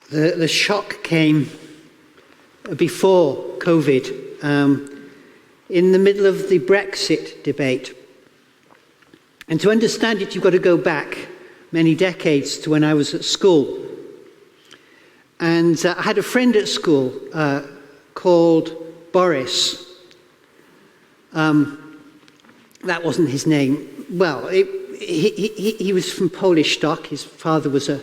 The shock came before COVID, in the middle of the Brexit debate. And to understand it, you've got to go back many decades to when I was at school. And I had a friend at school called Boris. That wasn't his name. Well, he was from Polish stock. His father was a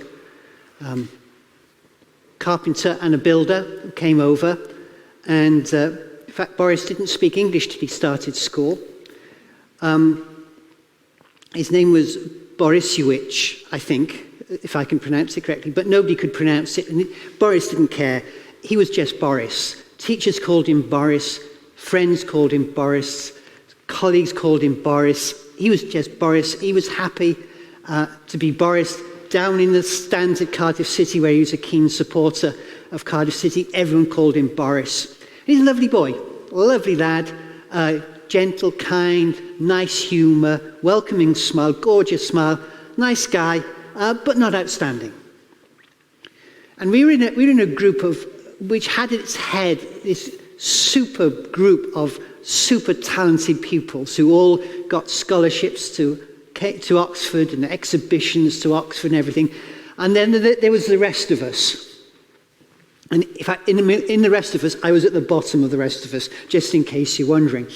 carpenter and a builder who came over. And in fact, Boris didn't speak English till he started school. His name was Borisiewicz, I think, if I can pronounce it correctly, but nobody could pronounce it, and Boris didn't care. He was just Boris. Teachers called him Boris, friends called him Boris, colleagues called him Boris. He was just Boris. He was happy to be Boris. Down in the stands at Cardiff City, where he was a keen supporter of Cardiff City, everyone called him Boris. He's a lovely boy, a lovely lad, gentle, kind, nice humour, welcoming smile, gorgeous smile, nice guy, but not outstanding. And we were in a group of which had at its head this super group of super talented pupils who all got scholarships to Oxford and exhibitions to Oxford and everything. And then there was the rest of us. And in fact, in the rest of us, I was at the bottom of the rest of us, just in case you're wondering.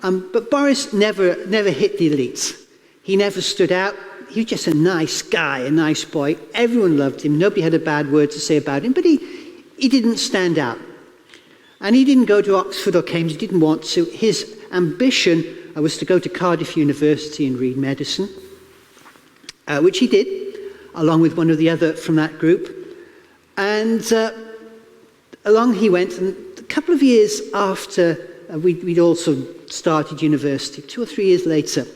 But Boris never hit the elites. He never stood out. He was just a nice guy, a nice boy. Everyone loved him. Nobody had a bad word to say about him. But he didn't stand out. And he didn't go to Oxford or Cambridge. He didn't want to. His ambition was to go to Cardiff University and read medicine, which he did, along with one of the other from that group. And along he went. And a couple of years after we'd also started university, 2 or 3 years later,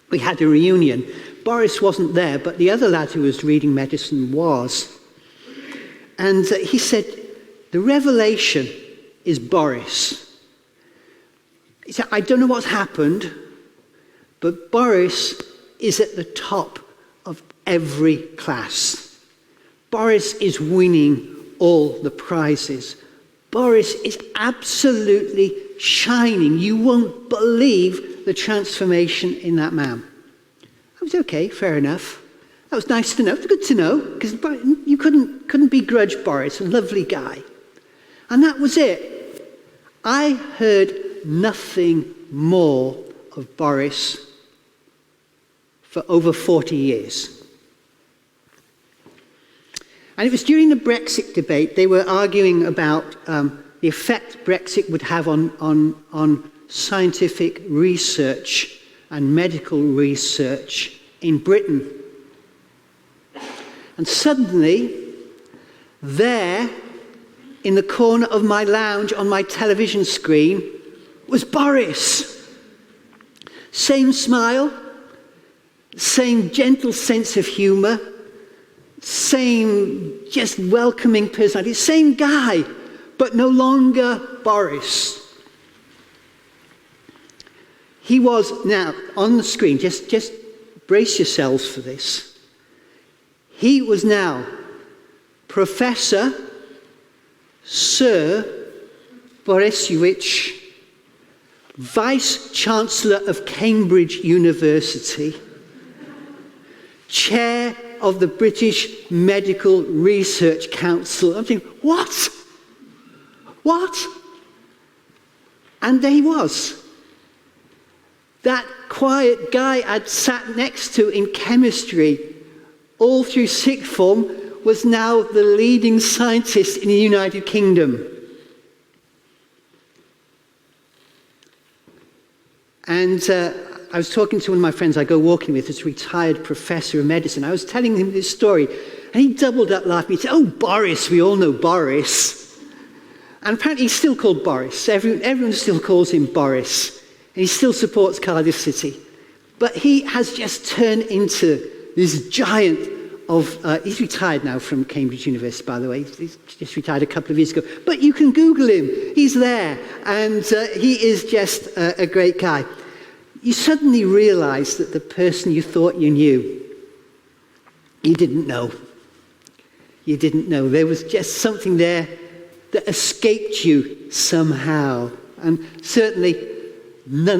we had a reunion. Boris wasn't there, but the other lad who was reading medicine was. And he said, the revelation is Boris. He said, I don't know what's happened, but Boris is at the top of every class. Boris is winning all the prizes. Boris is absolutely shining. You won't believe the transformation in that man. I was okay, fair enough. That was nice to know. It was good to know, because you couldn't begrudge Boris, a lovely guy. And that was it. I heard nothing more of Boris for over 40 years. And it was during the Brexit debate, they were arguing about the effect Brexit would have on scientific research and medical research in Britain. And suddenly, there, in the corner of my lounge on my television screen, was Boris. Same smile, same gentle sense of humour, same just welcoming personality, same guy, but no longer Boris. He was now on the screen, just brace yourselves for this. He was now Professor Sir Borisiewicz, Vice-Chancellor of Cambridge University, Chair of the British Medical Research Council. I'm thinking, what? What? And there he was. That quiet guy I'd sat next to in chemistry all through sixth form was now the leading scientist in the United Kingdom. And I was talking to one of my friends I go walking with, this retired professor of medicine. I was telling him this story, and he doubled up laughing. He said, oh, Boris, we all know Boris. And apparently he's still called Boris. Everyone still calls him Boris. And he still supports Cardiff City. But he has just turned into this giant of... he's retired now from Cambridge University, by the way. He's just retired a couple of years ago. But you can Google him. He's there. And he is just a great guy. You suddenly realise that the person you thought you knew, you didn't know. you didn't know. There was just something there that escaped you somehow. And certainly,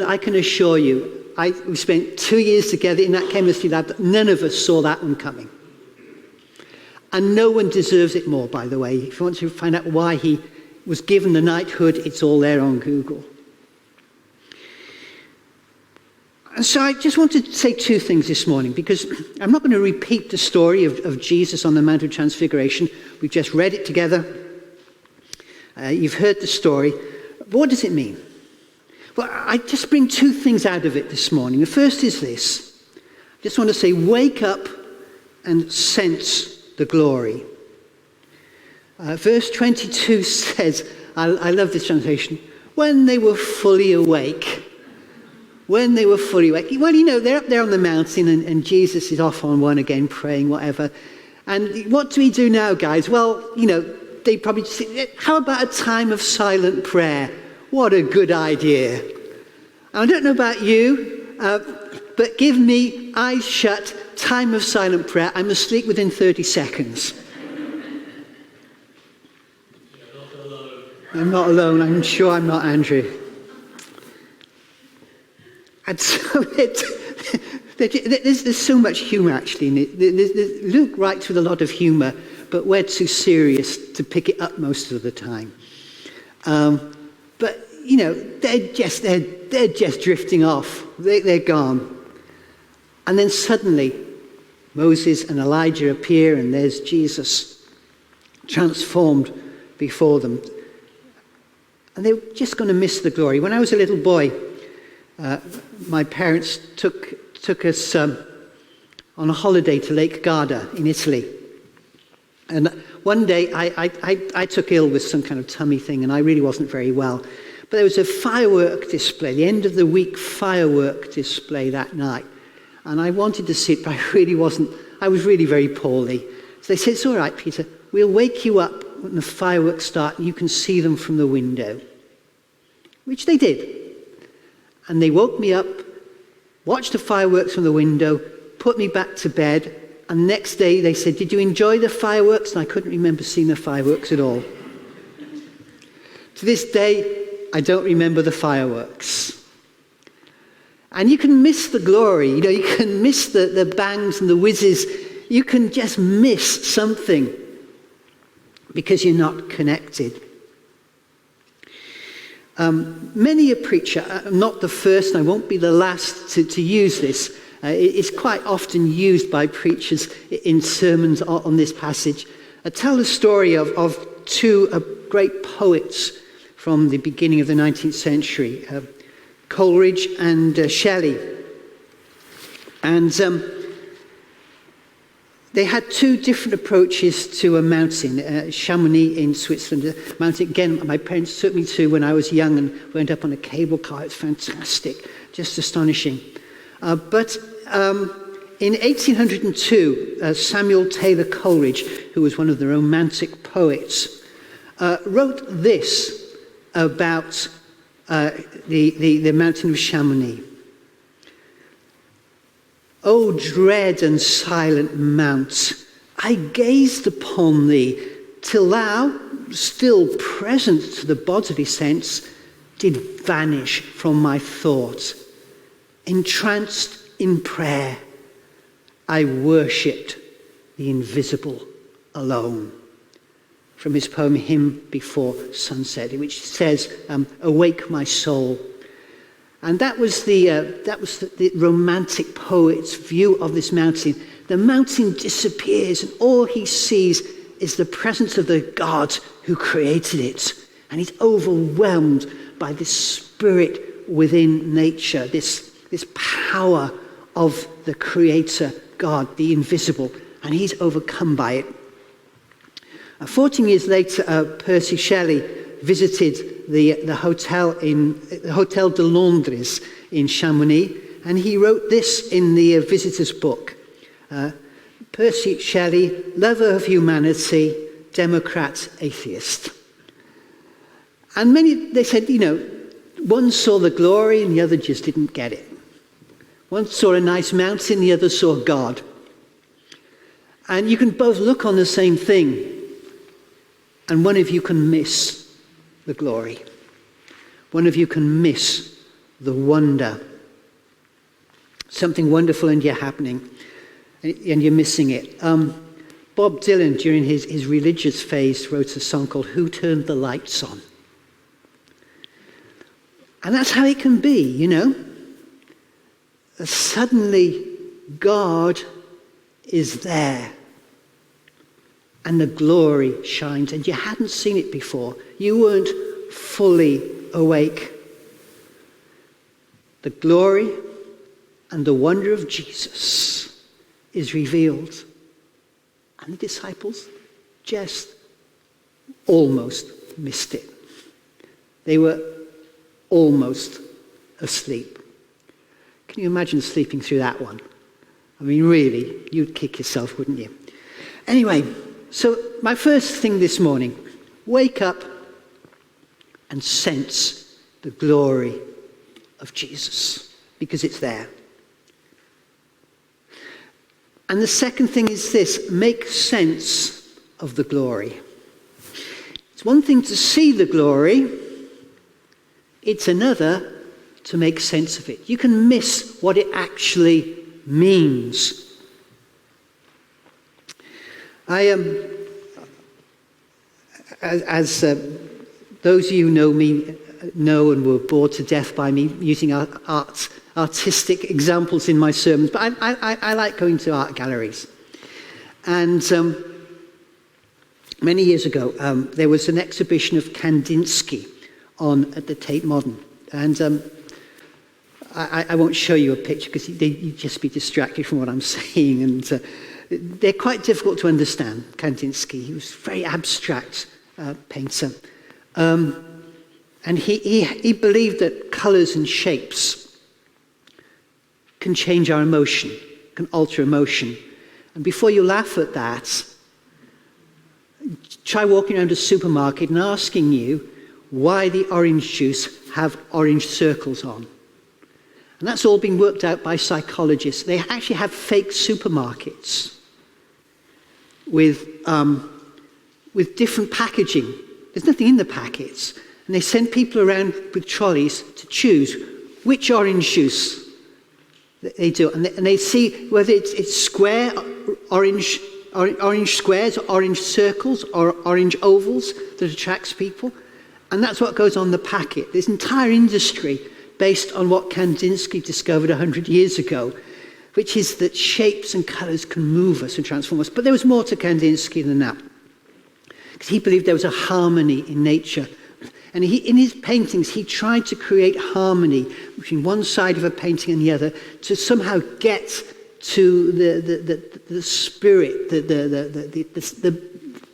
I can assure you, we spent 2 years together in that chemistry lab, but none of us saw that one coming. And no one deserves it more, by the way. If you want to find out why he was given the knighthood, it's all there on Google. And so I just want to say two things this morning, because I'm not going to repeat the story of Jesus on the Mount of Transfiguration. We've just read it together. You've heard the story. But what does it mean? Well, I just bring two things out of it this morning. The first is this. I just want to say, wake up and sense the glory. Verse 22 says, I love this translation, when they were fully awake. When they were fully awake. Well, you know, they're up there on the mountain and Jesus is off on one again, praying, whatever. And what do we do now, guys? Well, you know, they probably say, how about a time of silent prayer? What a good idea. I don't know about you, but give me eyes shut, time of silent prayer. I'm asleep within 30 seconds. I'm not alone. I'm sure I'm not Andrew. And so there's so much humour actually in it. Luke writes with a lot of humour, but we're too serious to pick it up most of the time. But you know, they're just drifting off. They're gone. And then suddenly, Moses and Elijah appear, and there's Jesus transformed before them. And they're just going to miss the glory. When I was a little boy, my parents took us on a holiday to Lake Garda in Italy. And one day I took ill with some kind of tummy thing, and I really wasn't very well. But there was a firework display, the end of the week firework display that night. And I wanted to see it, but I was really very poorly. So they said, it's all right, Peter, we'll wake you up when the fireworks start and you can see them from the window. Which they did. And they woke me up, watched the fireworks from the window, put me back to bed, and the next day they said, did you enjoy the fireworks? And I couldn't remember seeing the fireworks at all. To this day, I don't remember the fireworks. And you can miss the glory, you know, you can miss the bangs and the whizzes. You can just miss something because you're not connected. Many a preacher, not the first, and I won't be the last to use this, it's quite often used by preachers in sermons on this passage, tell the story of two great poets from the beginning of the 19th century, Coleridge and Shelley. And they had two different approaches to a mountain, Chamonix in Switzerland. A mountain, again, my parents took me to when I was young and went up on a cable car. It's fantastic, just astonishing. But in 1802, Samuel Taylor Coleridge, who was one of the Romantic poets, wrote this about the mountain of Chamonix. O dread and silent mount, I gazed upon thee, till thou, still present to the bodily sense, did vanish from my thought. Entranced in prayer, I worshipped the invisible alone. From his poem, Hymn Before Sunset, which says, awake my soul. And that was the Romantic poet's view of this mountain. The mountain disappears, and all he sees is the presence of the God who created it. And he's overwhelmed by this spirit within nature, this power of the Creator God, the invisible, and he's overcome by it. 14 years later, Percy Shelley visited the Hotel de Londres in Chamonix, and he wrote this in the visitor's book. Percy Shelley, lover of humanity, Democrat, atheist. And they said, you know, one saw the glory and the other just didn't get it. One saw a nice mountain, the other saw God. And you can both look on the same thing, and one of you can miss the glory. One of you can miss the wonder. Something wonderful and yet happening, and you're missing it. Bob Dylan, during his religious phase, wrote a song called "Who Turned the Lights On?" And that's how it can be, you know. Suddenly, God is there. And the glory shines. And you hadn't seen it before. You weren't fully awake. The glory and the wonder of Jesus is revealed. And the disciples just almost missed it. They were almost asleep. Can you imagine sleeping through that one? I mean, really, you'd kick yourself, wouldn't you? Anyway, so my first thing this morning, wake up and sense the glory of Jesus, because it's there. And the second thing is this: make sense of the glory. It's one thing to see the glory, it's another to make sense of it. You can miss what it actually means. As those of you who know me know and were bored to death by me using artistic examples in my sermons, but I like going to art galleries. And many years ago, there was an exhibition of Kandinsky at the Tate Modern. And I won't show you a picture because you'd just be distracted from what I'm saying. And they're quite difficult to understand, Kandinsky. He was a very abstract painter. And he believed that colours and shapes can change our emotion, can alter emotion. And before you laugh at that, try walking around a supermarket and asking you why the orange juice have orange circles on. And that's all been worked out by psychologists. They actually have fake supermarkets with different packaging. There's nothing in the packets. And they send people around with trolleys to choose which orange juice they do. And they see whether it's square, orange squares, orange circles, or orange ovals that attracts people. And that's what goes on the packet. There's an entire industry based on what Kandinsky discovered 100 years ago, which is that shapes and colours can move us and transform us. But there was more to Kandinsky than that, because he believed there was a harmony in nature. And in his paintings, he tried to create harmony between one side of a painting and the other to somehow get to the spirit,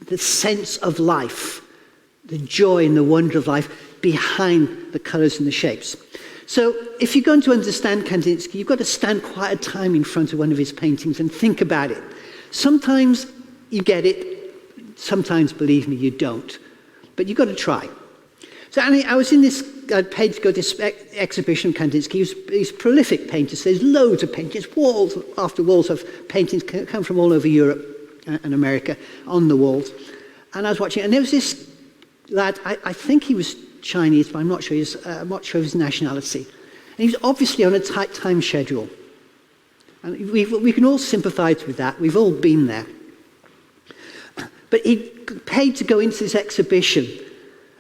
the sense of life, the joy and the wonder of life behind the colours and the shapes. So if you're going to understand Kandinsky, you've got to stand quite a time in front of one of his paintings and think about it. Sometimes you get it, sometimes, believe me, you don't. But you've got to try. So I was in this, I'd paid to go to this exhibition of Kandinsky. He's a prolific painter, so there's loads of paintings, walls after walls of paintings come from all over Europe and America on the walls. And I was watching, and there was this lad, I think he was Chinese, but I'm not sure of his nationality. And he was obviously on a tight time schedule. And we can all sympathise with that. We've all been there. But he paid to go into this exhibition.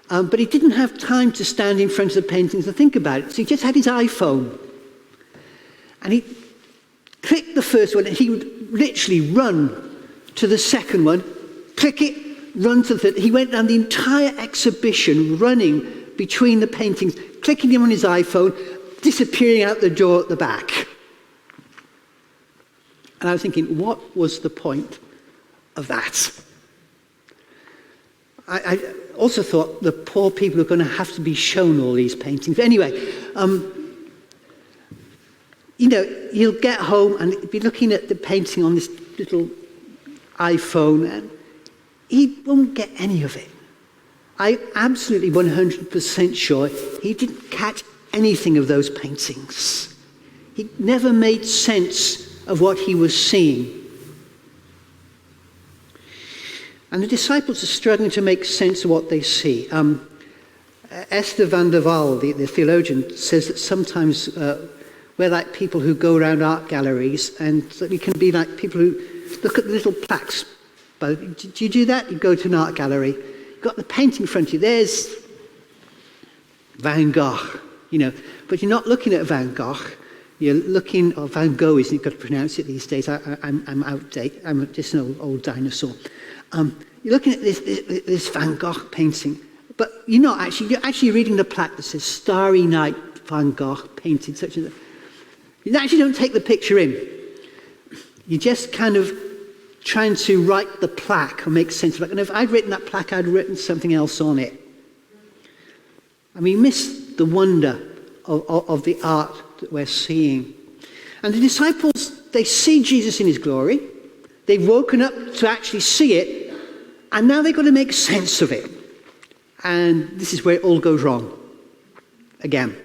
But he didn't have time to stand in front of the paintings and think about it. So he just had his iPhone. And he clicked the first one, and he would literally run to the second one, click it, run to the third. He went down the entire exhibition running between the paintings, clicking them on his iPhone, disappearing out the door at the back. And I was thinking, what was the point of that? I also thought the poor people are going to have to be shown all these paintings. But anyway, you'll get home and be looking at the painting on this little iPhone, and he won't get any of it. I'm absolutely 100% sure he didn't catch anything of those paintings. He never made sense of what he was seeing. And the disciples are struggling to make sense of what they see. Esther van der Waal, the theologian, says that sometimes we're like people who go around art galleries, and that we can be like people who look at the little plaques. But do you do that? You go to an art gallery, you've got the painting in front of you. There's Van Gogh, but you're not looking at Van Gogh. You're looking, or Van Gogh, isn't it? You've got to pronounce it these days. I'm outdated. I'm just an old dinosaur. You're looking at this Van Gogh painting, but you're actually reading the plaque that says Starry Night Van Gogh painted such and such. You actually don't take the picture in. You're just kind of trying to write the plaque or make sense of it. And if I'd written that plaque, I'd written something else on it. And we miss the wonder of the art that we're seeing. And the disciples, they see Jesus in his glory. They've woken up to actually see it. And now they've got to make sense of it. And this is where it all goes wrong. Again.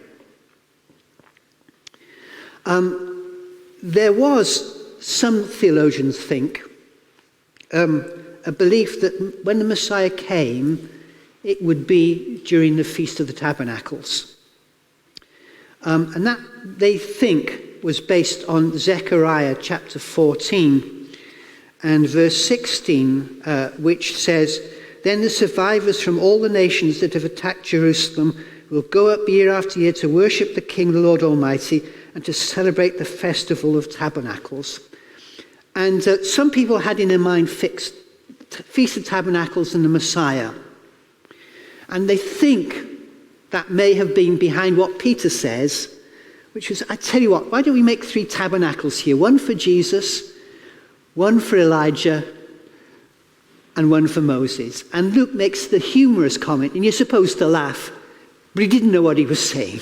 There was, some theologians think, a belief that when the Messiah came, it would be during the Feast of the Tabernacles. And that, they think, was based on Zechariah chapter 14 and verse 16, which says, "Then the survivors from all the nations that have attacked Jerusalem will go up year after year to worship the King, the Lord Almighty, and to celebrate the festival of tabernacles." And some people had in their mind fixed Feast of Tabernacles and the Messiah. And they think that may have been behind what Peter says, which was, I tell you what, why don't we make 3 tabernacles here? One for Jesus, one for Elijah, and one for Moses. And Luke makes the humorous comment, and you're supposed to laugh, but he didn't know what he was saying.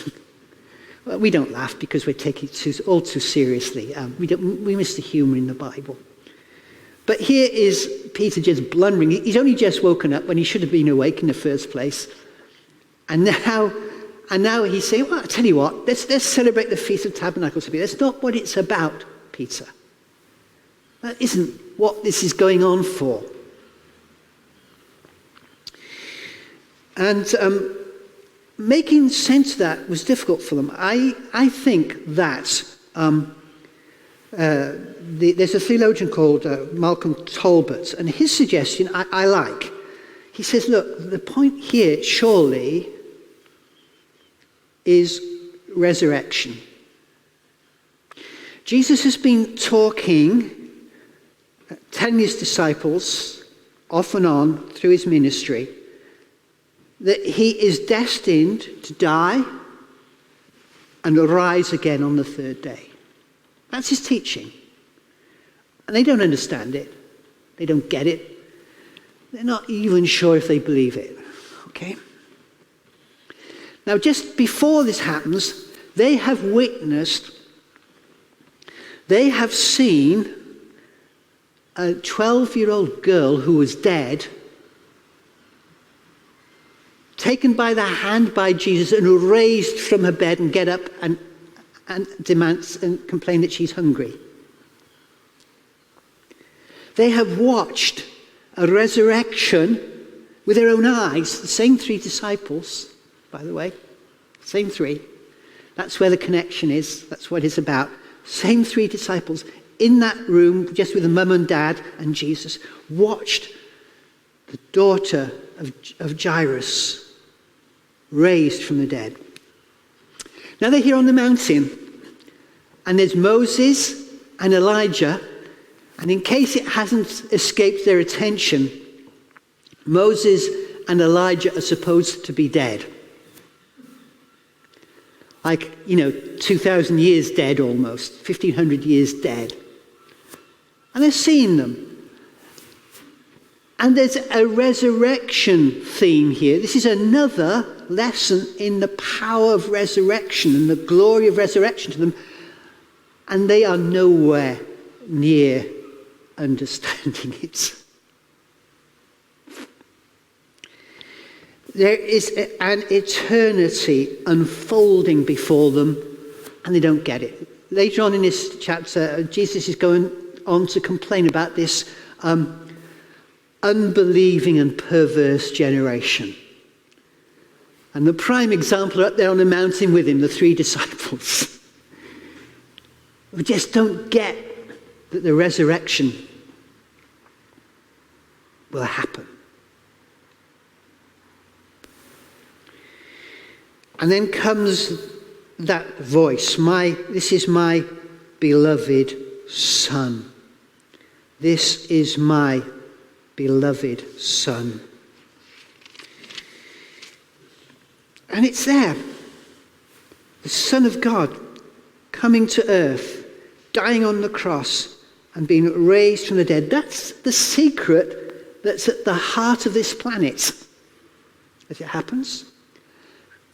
Well, we don't laugh because we're taking it all too seriously. We miss the humor in the Bible. But here is Peter just blundering. He's only just woken up when he should have been awake in the first place. And now he's saying, well, I'll tell you what, let's celebrate the Feast of Tabernacles. That's not what it's about, Peter. That isn't what this is going on for. And making sense of that was difficult for them. I think that there's a theologian called Malcolm Talbot, and his suggestion I like. He says, look, the point here surely is resurrection. Jesus has been talking, telling his disciples off and on through his ministry that he is destined to die and rise again on the 3rd day. That's his teaching. And they don't understand it. They don't get it. They're not even sure if they believe it. Okay? Now, just before this happens, they have seen a 12-year-old girl who was dead taken by the hand by Jesus and raised from her bed and get up and demands and complain that she's hungry. They have watched a resurrection with their own eyes. The same 3 disciples, by the way. Same 3. That's where the connection is. That's what it's about. Same 3 disciples in that room, just with the mum and dad and Jesus, watched the daughter of Jairus raised from the dead. Now they're here on the mountain, and there's Moses and Elijah, and in case it hasn't escaped their attention, Moses and Elijah are supposed to be dead. 2,000 years dead almost, 1,500 years dead. And they're seeing them. And there's a resurrection theme here. This is another lesson in the power of resurrection and the glory of resurrection to them. And they are nowhere near understanding it. There is an eternity unfolding before them, and they don't get it. Later on in this chapter, Jesus is going on to complain about this unbelieving and perverse generation. And the prime example are up there on the mountain with him, the 3 disciples, who just don't get that the resurrection will happen. And then comes that voice, this is my beloved Son. This is my beloved Son. And it's there. The Son of God coming to earth, dying on the cross and being raised from the dead. That's the secret that's at the heart of this planet as it happens.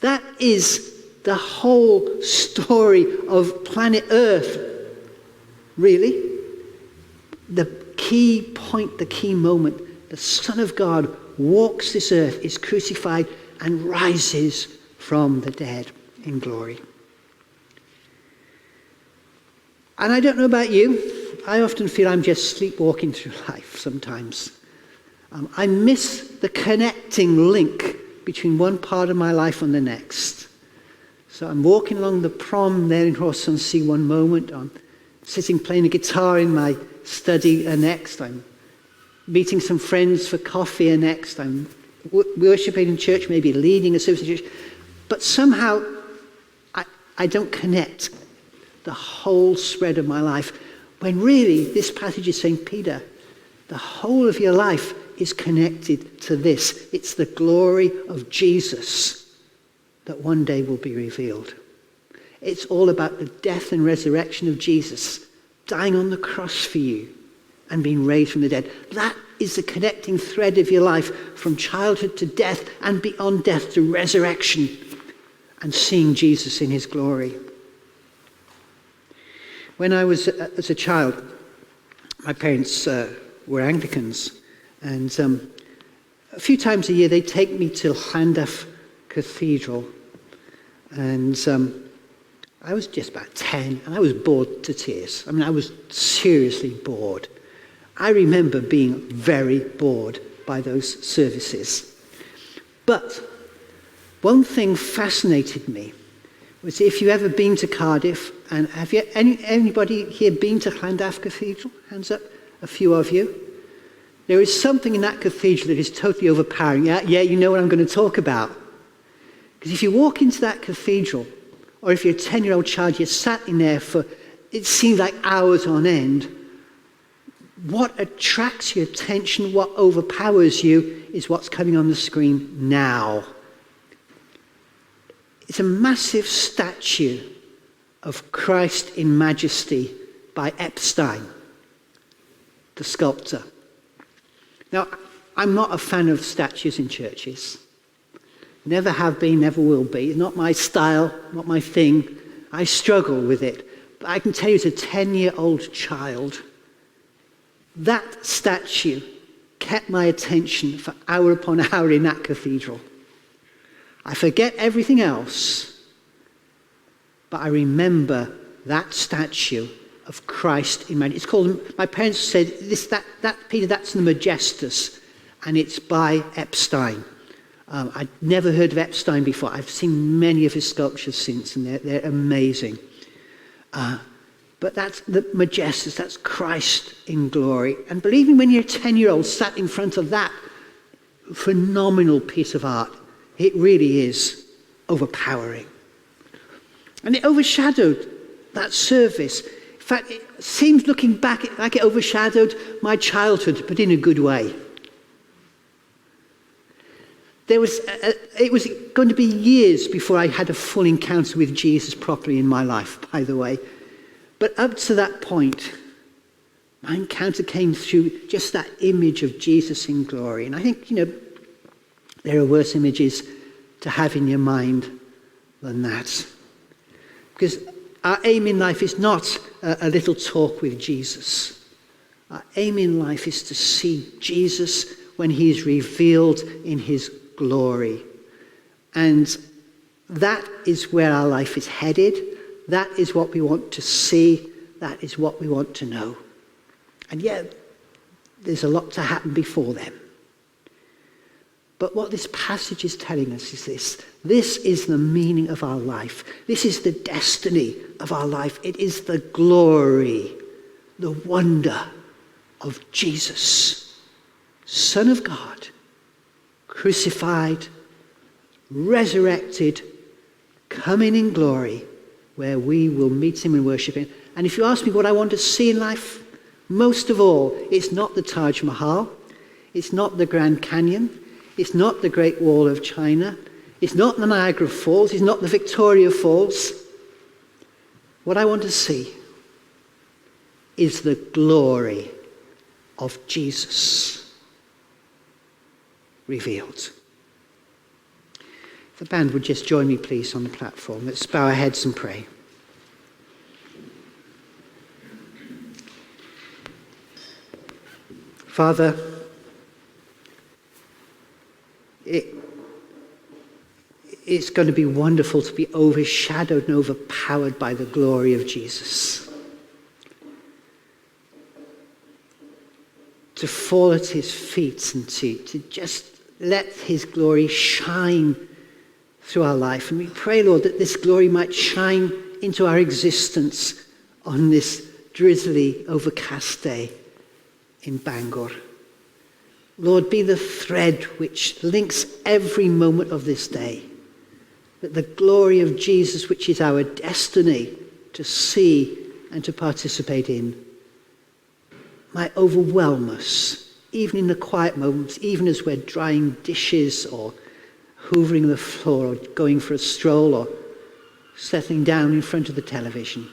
That is the whole story of planet Earth, really. The key point, the key moment, the Son of God walks this earth, is crucified, and rises from the dead in glory. And I don't know about you, I often feel I'm just sleepwalking through life sometimes. I miss the connecting link between one part of my life and the next. So I'm walking along the prom there in Horse-on-Sea one moment. I'm sitting playing the guitar in my study next. I'm meeting some friends for coffee next. I'm worshipping in church, maybe leading a service in church. But somehow I don't connect the whole spread of my life, when really this passage is saying, Peter, the whole of your life is connected to this. It's the glory of Jesus that one day will be revealed. It's all about the death and resurrection of Jesus, dying on the cross for you and being raised from the dead. That is the connecting thread of your life, from childhood to death and beyond death to resurrection and seeing Jesus in his glory. When I was as a child, my parents were Anglicans, and a few times a year they'd take me to Llandaff Cathedral, and I was just about 10, and I was bored to tears. I mean, I was seriously bored. I remember being very bored by those services. But one thing fascinated me was, if you've ever been to Cardiff, and have you anybody here been to Llandaff Cathedral? Hands up, a few of you. There is something in that cathedral that is totally overpowering. Yeah, you know what I'm going to talk about. Because if you walk into that cathedral, or if you're a 10-year-old child, you're sat in there for, it seems like hours on end, what attracts your attention, what overpowers you, is what's coming on the screen now. It's a massive statue of Christ in majesty by Epstein, the sculptor. Now, I'm not a fan of statues in churches. Never have been, never will be. It's not my style, not my thing. I struggle with it. But I can tell you, as a 10-year-old child, that statue kept my attention for hour upon hour in that cathedral. I forget everything else, but I remember that statue of Christ in majesty. It's called, my parents said, Peter, that's the Majestus, and it's by Epstein. I'd never heard of Epstein before. I've seen many of his sculptures since, and they're amazing. But that's the Majestus, that's Christ in glory. And believe me, when you're a 10-year-old sat in front of that phenomenal piece of art, it really is overpowering. And it overshadowed that service. In fact, it seems, looking back, like it overshadowed my childhood, but in a good way. It was going to be years before I had a full encounter with Jesus properly in my life, by the way. But up to that point, my encounter came through just that image of Jesus in glory. And I think, there are worse images to have in your mind than that. Because our aim in life is not a little talk with Jesus. Our aim in life is to see Jesus when he is revealed in his glory. And that is where our life is headed. That is what we want to see. That is what we want to know. And yet, there's a lot to happen before then. But what this passage is telling us is this. This is the meaning of our life. This is the destiny of our life. It is the glory, the wonder of Jesus, Son of God, crucified, resurrected, coming in glory, where we will meet him and worship him. And if you ask me what I want to see in life, most of all, it's not the Taj Mahal, it's not the Grand Canyon, it's not the Great Wall of China, it's not the Niagara Falls, it's not the Victoria Falls. What I want to see is the glory of Jesus revealed. The band would just join me, please, on the platform. Let's bow our heads and pray. Father, it's going to be wonderful to be overshadowed and overpowered by the glory of Jesus. To fall at his feet and to just let his glory shine through our life. And we pray, Lord, that this glory might shine into our existence on this drizzly, overcast day in Bangor. Lord, be the thread which links every moment of this day. That the glory of Jesus, which is our destiny to see and to participate in, might overwhelm us, even in the quiet moments, even as we're drying dishes or hoovering the floor or going for a stroll or settling down in front of the television.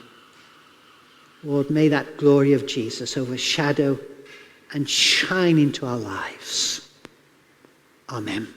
Lord, may that glory of Jesus overshadow and shine into our lives. Amen.